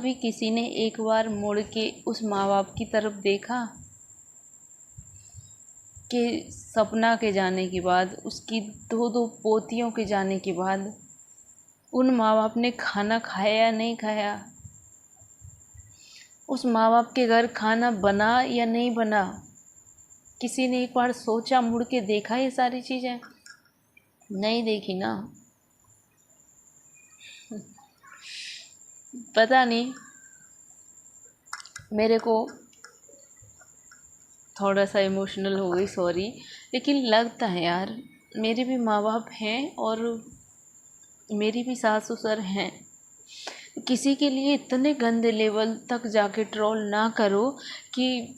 कभी किसी ने एक बार मुड़ के उस माँ बाप की तरफ देखा कि सपना के जाने के बाद, उसकी दो दो पोतियों के जाने के बाद उन माँ बाप ने खाना खाया या नहीं खाया? उस माँ बाप के घर खाना बना या नहीं बना? किसी ने एक बार सोचा, मुड़ के देखा ये सारी चीज़ें? नहीं देखी ना। पता नहीं, मेरे को थोड़ा सा इमोशनल हो गई, सॉरी, लेकिन लगता है यार मेरे भी माँ बाप हैं और मेरी भी सास ससुर हैं। किसी के लिए इतने गंदे लेवल तक जाके ट्रोल ना करो कि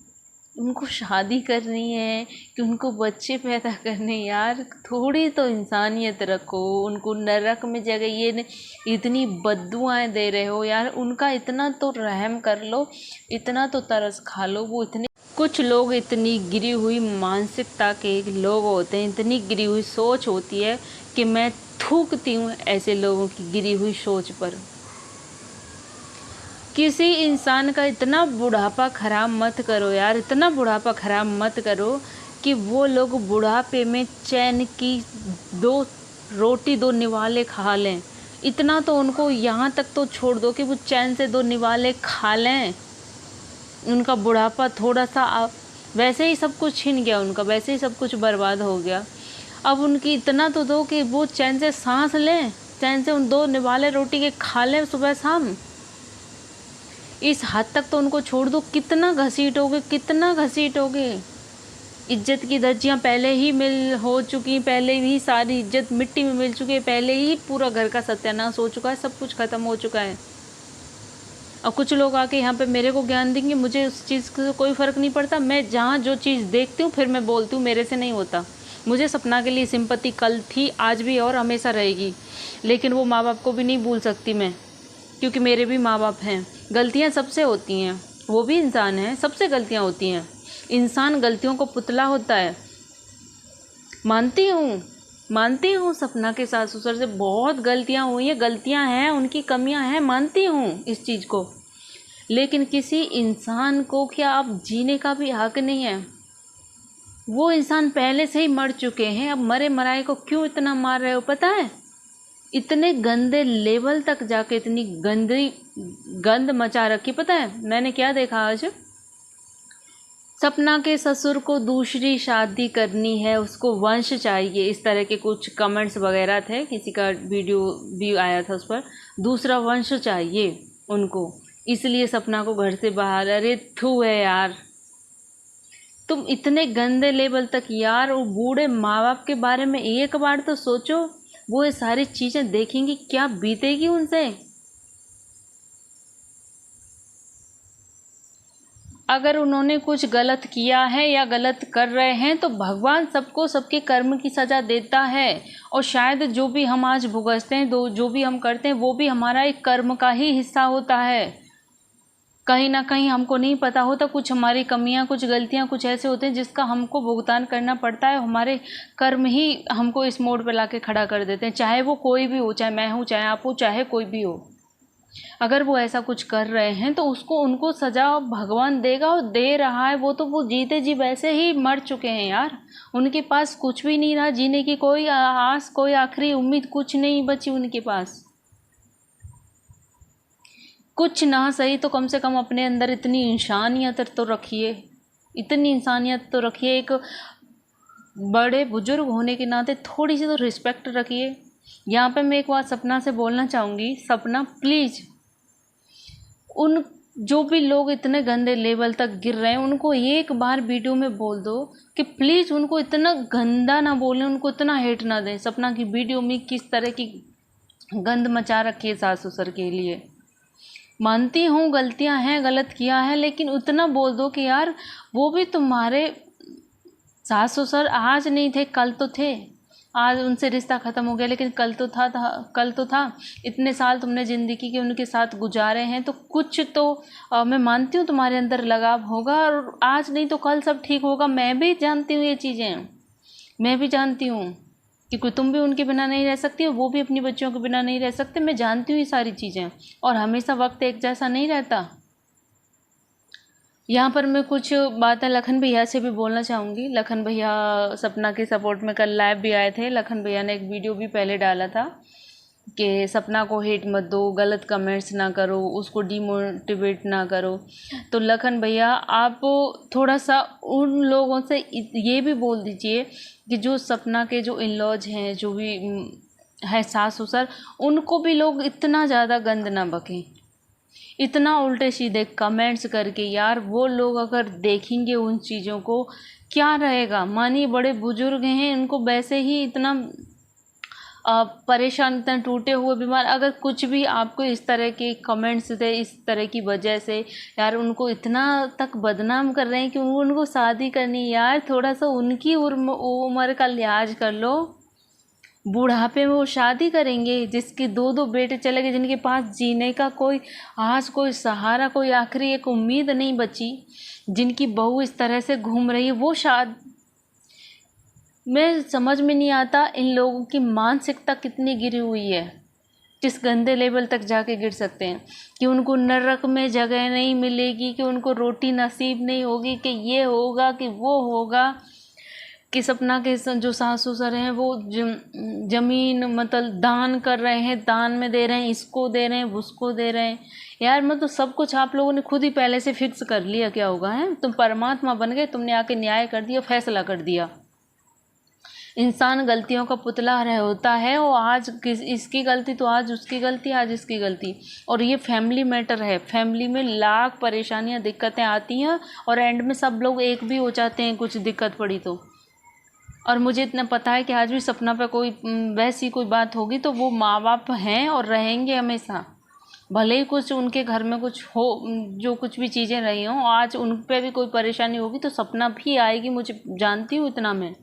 उनको शादी करनी है, कि उनको बच्चे पैदा करने। यार थोड़ी तो इंसानियत रखो, उनको नरक में जगह ये इतनी बद्दुआएं दे रहे हो यार, उनका इतना तो रहम कर लो, इतना तो तरस खा लो। वो इतने, कुछ लोग इतनी गिरी हुई मानसिकता के लोग होते हैं, इतनी गिरी हुई सोच होती है कि मैं थूकती हूँ ऐसे लोगों की गिरी हुई सोच पर। किसी इंसान का इतना बुढ़ापा खराब मत करो यार, इतना बुढ़ापा खराब मत करो कि वो लोग बुढ़ापे में चैन की दो रोटी दो निवाले खा लें। इतना तो उनको यहाँ तक तो छोड़ दो कि वो चैन से दो निवाले खा लें। उनका बुढ़ापा थोड़ा सा, वैसे ही सब कुछ छिन गया उनका, वैसे ही सब कुछ बर्बाद हो गया। अब उनकी इतना तो दो कि वो चैन से सांस लें, चैन से उन दो निवाले रोटी के खा लें सुबह शाम। इस हद तक तो उनको छोड़ दो। कितना घसीटोगे, कितना घसीटोगे? इज्जत की धज्जियाँ पहले ही मिल हो चुकी, पहले ही सारी इज्जत मिट्टी में मिल चुकी है, पहले ही पूरा घर का सत्यानाश हो चुका है, सब कुछ खत्म हो चुका है। और कुछ लोग आके यहाँ पे मेरे को ज्ञान देंगे, मुझे उस चीज़ से कोई फ़र्क नहीं पड़ता। मैं जहाँ जो चीज़ देखती हूँ फिर मैं बोलती हूँ, मेरे से नहीं होता। मुझे सपना के लिए सिंपैथी कल थी, आज भी और हमेशा रहेगी, लेकिन वो माँ बाप को भी नहीं भूल सकती मैं, क्योंकि मेरे भी माँ बाप हैं। गलतियाँ सबसे होती हैं, वो भी इंसान हैं, सबसे गलतियाँ होती हैं। इंसान गलतियों को पुतला होता है। मानती हूँ सपना के सास ससुर से बहुत गलतियाँ हुई हैं, गलतियाँ हैं, उनकी कमियाँ हैं, मानती हूँ इस चीज़ को। लेकिन किसी इंसान को क्या अब जीने का भी हक नहीं है? वो इंसान पहले से ही मर चुके हैं, अब मरे मराए को क्यों इतना मार रहे हो? पता है, इतने गंदे लेवल तक जाके इतनी गंदी गंद मचा रखी। पता है मैंने क्या देखा आज? सपना के ससुर को दूसरी शादी करनी है, उसको वंश चाहिए, इस तरह के कुछ कमेंट्स वगैरह थे, किसी का वीडियो भी आया था उस पर। दूसरा वंश चाहिए उनको, इसलिए सपना को घर से बाहर। अरे थू है यार, तुम इतने गंदे लेवल तक यार। वो बूढ़े माँ बाप के बारे में एक बार तो सोचो, वो ये सारी चीज़ें देखेंगी, क्या बीतेगी उनसे। अगर उन्होंने कुछ गलत किया है या गलत कर रहे हैं तो भगवान सबको सबके कर्म की सज़ा देता है। और शायद जो भी हम आज भुगतते हैं, जो भी हम करते हैं, वो भी हमारा एक कर्म का ही हिस्सा होता है। कहीं ना कहीं हमको नहीं पता होता, कुछ हमारी कमियां, कुछ गलतियां, कुछ ऐसे होते हैं जिसका हमको भुगतान करना पड़ता है। हमारे कर्म ही हमको इस मोड़ पर लाके खड़ा कर देते हैं, चाहे वो कोई भी हो, चाहे मैं हूँ, चाहे आप हो, चाहे कोई भी हो। अगर वो ऐसा कुछ कर रहे हैं तो उसको उनको सजा भगवान देगा, और दे रहा है। वो तो वो जीते जी वैसे ही मर चुके हैं यार, उनके पास कुछ भी नहीं रहा जीने की, कोई आस, कोई आखिरी उम्मीद, कुछ नहीं बची उनके पास। कुछ ना सही तो कम से कम अपने अंदर इतनी इंसानियत तो रखिए, इतनी इंसानियत तो रखिए। एक बड़े बुजुर्ग होने के नाते थोड़ी सी तो रिस्पेक्ट रखिए। यहाँ पे मैं एक बात सपना से बोलना चाहूँगी, सपना प्लीज़, उन जो भी लोग इतने गंदे लेवल तक गिर रहे हैं उनको एक बार वीडियो में बोल दो कि प्लीज़ उनको इतना गंदा ना बोलें, उनको इतना हेट ना दें। सपना की वीडियो में किस तरह की गंद मचा रखी है सास ससुर के लिए। मानती हूँ गलतियाँ हैं, गलत किया है, लेकिन उतना बोल दो कि यार वो भी तुम्हारे सास ससुर आज नहीं थे, कल तो थे। आज उनसे रिश्ता ख़त्म हो गया, लेकिन कल तो था। इतने साल तुमने ज़िंदगी के उनके साथ गुजारे हैं, तो कुछ तो मैं मानती हूँ तुम्हारे अंदर लगाव होगा, और आज नहीं तो कल सब ठीक होगा। मैं भी जानती हूँ ये चीज़ें, मैं भी जानती हूँ। क्योंकि तुम भी उनके बिना नहीं रह सकती हो, वो भी अपनी बच्चियों के बिना नहीं रह सकते। मैं जानती हूँ ये सारी चीज़ें, और हमेशा वक्त एक जैसा नहीं रहता। यहाँ पर मैं कुछ बातें लखन भैया से भी बोलना चाहूँगी। लखन भैया सपना के सपोर्ट में कल लाइव भी आए थे। लखन भैया ने एक वीडियो भी पहले डाला था कि सपना को हेट मत दो, गलत कमेंट्स ना करो, उसको डिमोटिवेट ना करो। तो लखन भैया आप थोड़ा सा उन लोगों से ये भी बोल दीजिए कि जो सपना के जो इन लॉज हैं, जो भी है सास ससुर, उनको भी लोग इतना ज़्यादा गंद ना बकें, इतना उल्टे सीधे कमेंट्स करके। यार वो लोग अगर देखेंगे उन चीज़ों को, क्या रहेगा। मानिए बड़े बुजुर्ग हैं, उनको वैसे ही इतना परेशान, इतना टूटे हुए बीमार, अगर कुछ भी आपको इस तरह के कमेंट्स थे, इस तरह की वजह से यार उनको इतना तक बदनाम कर रहे हैं कि उनको शादी करनी। यार थोड़ा सा उनकी उम्र का लिहाज कर लो। बुढ़ापे में वो शादी करेंगे, जिसके दो दो बेटे चले गए, जिनके पास जीने का कोई सहारा, कोई आखिरी एक उम्मीद नहीं बची, जिनकी बहू इस तरह से घूम रही है, वो मैं समझ में नहीं आता इन लोगों की मानसिकता कितनी गिरी हुई है, किस गंदे लेवल तक जाके गिर सकते हैं कि उनको नरक में जगह नहीं मिलेगी, कि उनको रोटी नसीब नहीं होगी, कि ये होगा कि वो होगा, कि सपना के जो सास ससुर हैं वो जमीन मतलब दान कर रहे हैं, दान में दे रहे हैं, इसको दे रहे हैं, उसको दे रहे हैं। यार मतलब सब कुछ आप लोगों ने खुद ही पहले से फिक्स कर लिया। क्या होगा है, तुम परमात्मा बन गए, तुमने आके न्याय कर दिया, फैसला कर दिया। इंसान गलतियों का पुतला रह होता है, और आज इसकी गलती तो आज उसकी गलती, आज इसकी गलती। और ये फैमिली मैटर है, फैमिली में लाख परेशानियां दिक्कतें आती हैं, और एंड में सब लोग एक भी हो जाते हैं कुछ दिक्कत पड़ी तो। और मुझे इतना पता है कि आज भी सपना पे कोई वैसी कोई बात होगी तो वो माँ बाप हैं और रहेंगे हमेशा। भले ही कुछ उनके घर में कुछ हो, जो कुछ भी चीज़ें रही हों, आज उन पे भी कोई परेशानी होगी तो सपना भी आएगी, मुझे जानती हूँ इतना मैं।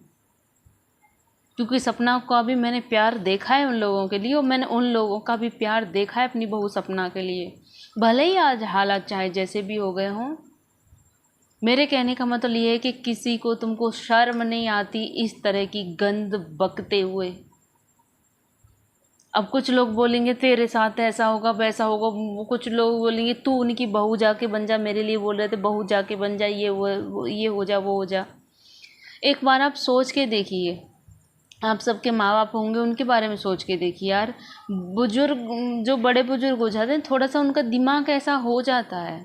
क्योंकि सपना का भी मैंने प्यार देखा है उन लोगों के लिए, और मैंने उन लोगों का भी प्यार देखा है अपनी बहू सपना के लिए। भले ही आज हालात चाहे जैसे भी हो गए हों। मेरे कहने का मतलब ये है कि किसी को तुमको शर्म नहीं आती इस तरह की गंद बकते हुए। अब कुछ लोग बोलेंगे तेरे साथ ऐसा होगा वैसा होगा, कुछ लोग बोलेंगे तू उनकी बहू जाके बन जा, मेरे लिए बोल रहे थे बहू जाके बन जा, ये हो जा वो हो जा। एक बार आप सोच के देखिए, आप सबके माँ बाप होंगे, उनके बारे में सोच के देखिए यार। बुजुर्ग, जो बड़े बुजुर्ग हो जाते हैं, थोड़ा सा उनका दिमाग ऐसा हो जाता है,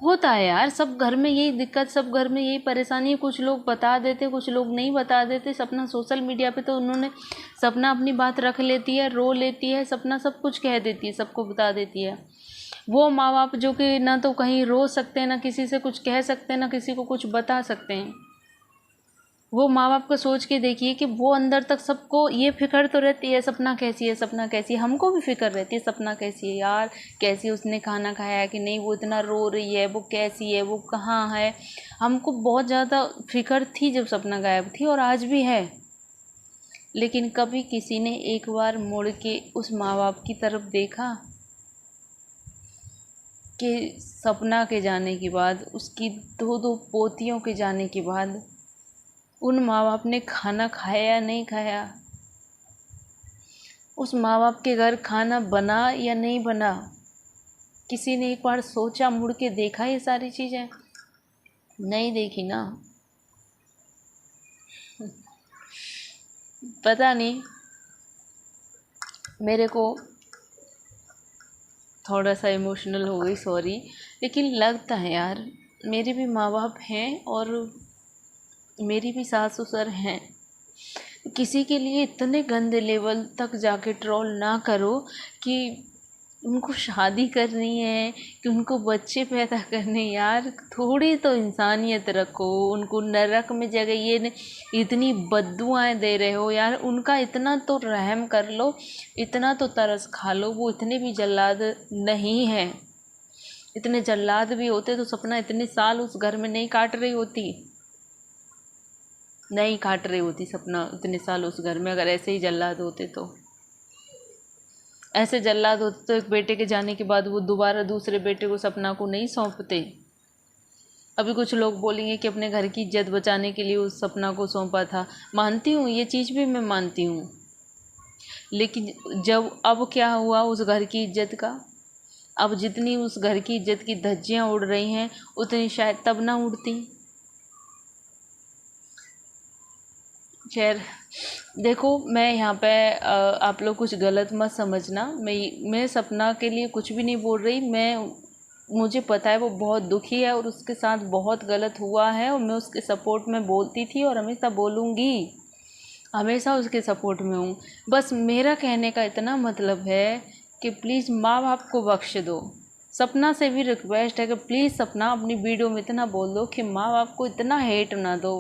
होता है यार। सब घर में यही दिक्कत, सब घर में यही परेशानी है। कुछ लोग बता देते, कुछ लोग नहीं बता देते। सपना सोशल मीडिया पे तो उन्होंने सपना अपनी बात रख लेती है, रो लेती है, सपना सब कुछ कह देती है, सबको बता देती है। वो माँ बाप जो कि ना तो कहीं रो सकते हैं, ना किसी से कुछ कह सकते हैं, ना किसी को कुछ बता सकते हैं, वो माँ बाप को सोच के देखिए कि वो अंदर तक सबको ये फिक्र तो रहती है सपना कैसी है, सपना कैसी है। हमको भी फिक्र रहती है सपना कैसी है यार, कैसी उसने खाना खाया है कि नहीं, वो इतना रो रही है, वो कैसी है, वो कहाँ है। हमको बहुत ज़्यादा फिक्र थी जब सपना गायब थी, और आज भी है। लेकिन कभी किसी ने एक बार मुड़ के उस माँ बाप की तरफ देखा कि सपना के जाने के बाद, उसकी दो दो पोतियों के जाने के बाद उन माँ बाप ने खाना खाया या नहीं खाया, उस माँ बाप के घर खाना बना या नहीं बना, किसी ने एक बार सोचा, मुड़ के देखा ये सारी चीज़ें? नहीं देखी ना। पता नहीं, मेरे को थोड़ा सा इमोशनल हो गई, सॉरी, लेकिन लगता है यार मेरे भी माँ बाप हैं और मेरी भी सास ससुर हैं। किसी के लिए इतने गंदे लेवल तक जाके ट्रोल ना करो कि उनको शादी करनी है, कि उनको बच्चे पैदा करने। यार थोड़ी तो इंसानियत रखो, उनको नरक में जगह ये इतनी बद्दुआएं दे रहे हो यार, उनका इतना तो रहम कर लो, इतना तो तरस खा लो। वो इतने भी जल्लाद नहीं है, इतने जल्लाद भी होते तो सपना इतने साल उस घर में नहीं काट रही होती, नहीं काट रही होती सपना इतने साल उस घर में। अगर ऐसे ही जल्लाद होते तो, ऐसे जल्लाद होते तो एक बेटे के जाने के बाद वो दोबारा दूसरे बेटे को सपना को नहीं सौंपते। अभी कुछ लोग बोलेंगे कि अपने घर की इज्जत बचाने के लिए उस सपना को सौंपा था। मानती हूँ, ये चीज़ भी मैं मानती हूँ, लेकिन जब अब क्या हुआ उस घर की इज्जत का? अब जितनी उस घर की इज्जत की धज्जियाँ उड़ रही हैं उतनी शायद तब ना उड़ती। खैर देखो, मैं यहाँ पे आप लोग कुछ गलत मत समझना। मैं सपना के लिए कुछ भी नहीं बोल रही। मुझे पता है वो बहुत दुखी है और उसके साथ बहुत गलत हुआ है, और मैं उसके सपोर्ट में बोलती थी और हमेशा बोलूँगी, हमेशा उसके सपोर्ट में हूँ। बस मेरा कहने का इतना मतलब है कि प्लीज़ माँ बाप को बख्श दो। सपना से भी रिक्वेस्ट है कि प्लीज़ सपना अपनी वीडियो में इतना बोल दो कि माँ बाप को इतना हेट ना दो,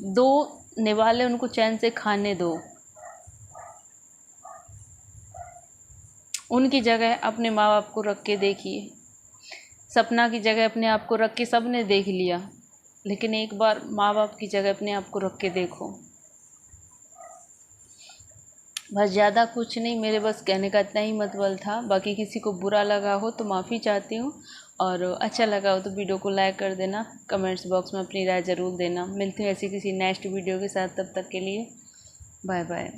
दो निवाले उनको चैन से खाने दो। उनकी जगह अपने माँ बाप को रख के देखिए। सपना की जगह अपने आप को रख के सब ने देख लिया, लेकिन एक बार माँ बाप की जगह अपने आप को रख के देखो। बस ज़्यादा कुछ नहीं, मेरे बस कहने का इतना ही मतलब था। बाकी किसी को बुरा लगा हो तो माफ़ी चाहती हूँ, और अच्छा लगा हो तो वीडियो को लाइक कर देना, कमेंट्स बॉक्स में अपनी राय ज़रूर देना। मिलते हैं ऐसी किसी नेक्स्ट वीडियो के साथ, तब तक के लिए बाय बाय।